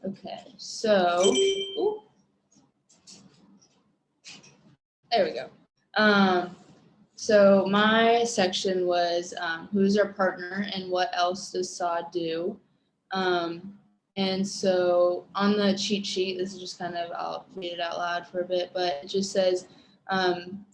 Okay, so, ooh, there we go. So my section was who's our partner and what else does SAW do? And so on the cheat sheet, this is just kind of, I'll read it out loud for a bit, but it just says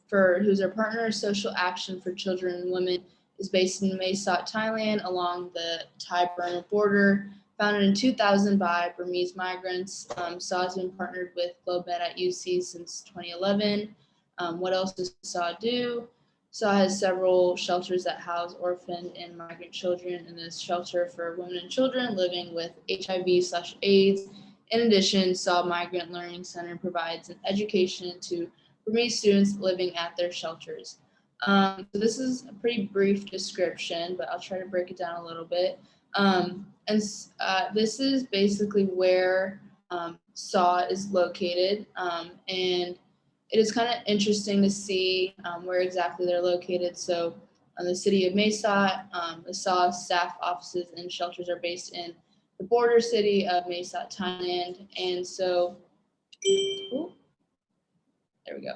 for who's our partner, social action for children and women is based in Mae Sot, Thailand, along the Thai-Burma border. Founded in 2000 by Burmese migrants, SAW has been partnered with GlobeNet at UC since 2011. What else does SAW do? SAW has several shelters that house orphaned and migrant children, and this shelter for women and children living with HIV/AIDS. In addition, SAW Migrant Learning Center provides an education to Burmese students living at their shelters. So this is a pretty brief description, but I'll try to break it down a little bit. This is basically where SAW is located, and it is kind of interesting to see where exactly they're located. So, the city of Mae Sot, the SAW staff offices and shelters are based in the border city of Mae Sot, Thailand. And so, ooh, there we go.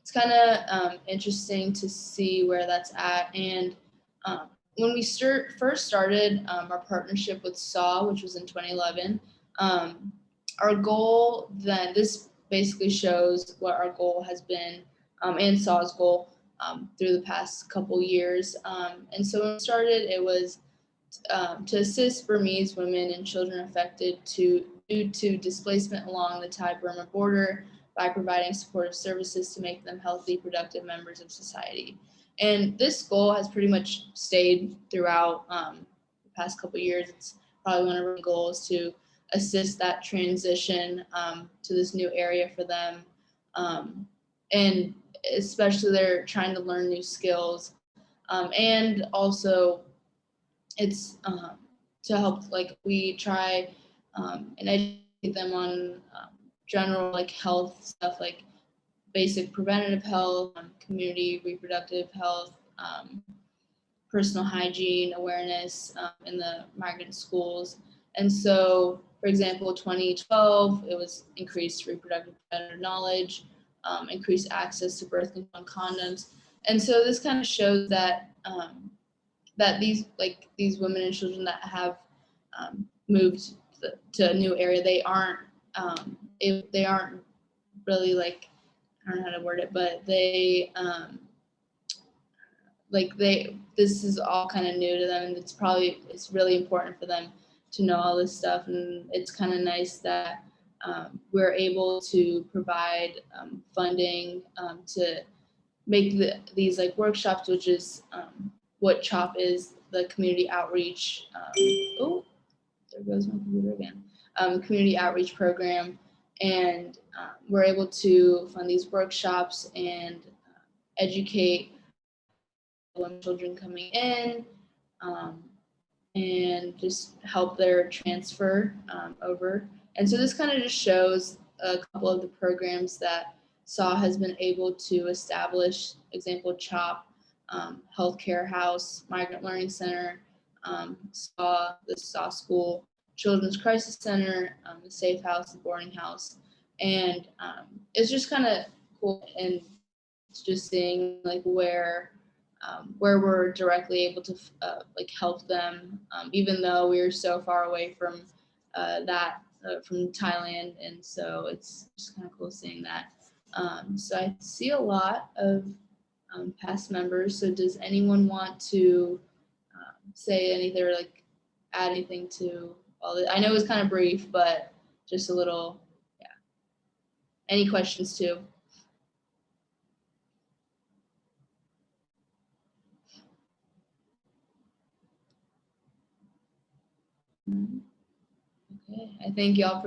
It's kind of interesting to see where that's at. And when we first started our partnership with SAW, which was in 2011, our goal then, this basically shows what our goal has been and SAW's goal through the past couple years. And so when we started, it was to assist Burmese women and children affected due to displacement along the Thai-Burma border by providing supportive services to make them healthy, productive members of society. And this goal has pretty much stayed throughout the past couple years. It's probably one of our goals to assist that transition to this new area for them. And especially they're trying to learn new skills. And also it's to help, like we try and educate them on general like health stuff, like basic preventative health, community reproductive health, personal hygiene awareness in the migrant schools. And so, for example, 2012, it was increased reproductive knowledge, increased access to birth control and condoms. And so this kind of shows that that these women and children that have moved to a new area, they aren't really like, I don't know how to word it, but this is all kind of new to them, and it's really important for them to know all this stuff. And it's kind of nice that we're able to provide funding to make these like workshops, which is what CHOP is, the community outreach. Oh, there goes my computer again. Community outreach program, and we're able to fund these workshops and educate women, children coming in, and just help their transfer over. And so this kind of just shows a couple of the programs that SAW has been able to establish. Example, CHOP, Healthcare House, Migrant Learning Center, SAW, the SAW School, Children's Crisis Center, the Safe House, the Boarding House. And it's just kind of cool, and it's just seeing like where we're directly able to like help them, even though we're so far away from from Thailand. And so it's just kind of cool seeing that. So I see a lot of past members. So does anyone want to say anything or like add anything to all this? I know it was kind of brief, but just a little, yeah. Any questions too? Okay, I think y'all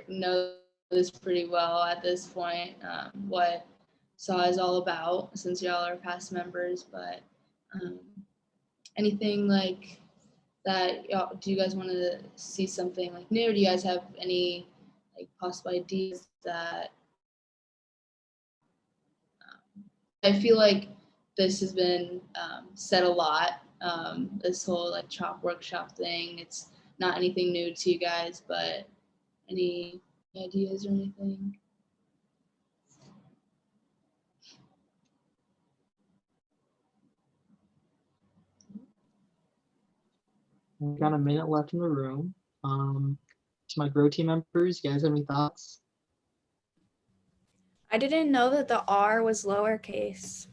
know this pretty well at this point, what SAW is all about, since y'all are past members. But anything like that, y'all, do you guys want to see something like new? Do you guys have any like possible ideas that I feel like this has been said a lot, this whole like CHOP workshop thing. It's not anything new to you guys, but any ideas or anything? We got a minute left in the room. To my Grow team members, you guys have any thoughts? I didn't know that the R was lowercase.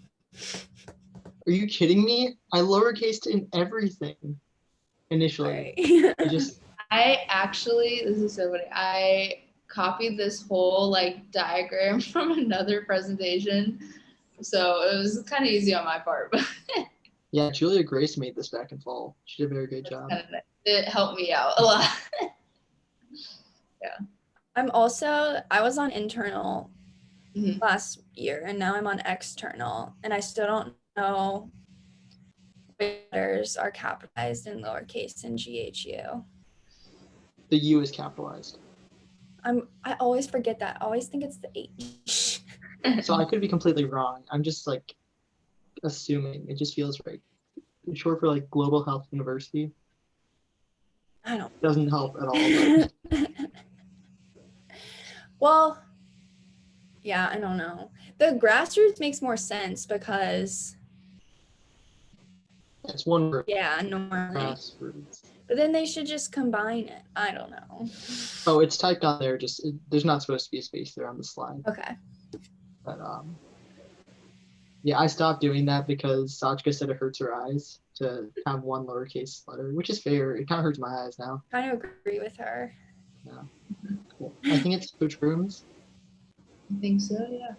Are you kidding me? I lowercased in everything initially. Sorry. I just I actually, this is so funny. I copied this whole like diagram from another presentation, so it was kind of easy on my part, but yeah, Julia Grace made this back in fall. She did a very good job. it helped me out a lot. I was on internal Mhm. last year, and now I'm on external, and I still don't know which letters are capitalized in lowercase in GHU. The U is capitalized. I always forget that. I always think it's the H. So I could be completely wrong. I'm just like assuming. It just feels right. It's short for like Global Health University. I don't. Doesn't help at all. But Well, yeah, I don't know. The grassroots makes more sense because it's one word. yeah, normally. Grassroots. But then they should just combine it. I don't know. Oh, it's typed on there. Just there's not supposed to be a space there on the slide. Okay. But yeah, I stopped doing that because Sachka said it hurts her eyes to have one lowercase letter, which is fair. It kind of hurts my eyes now. Kind of agree with her. Yeah. Cool. I think it's switch rooms. I think so, yeah.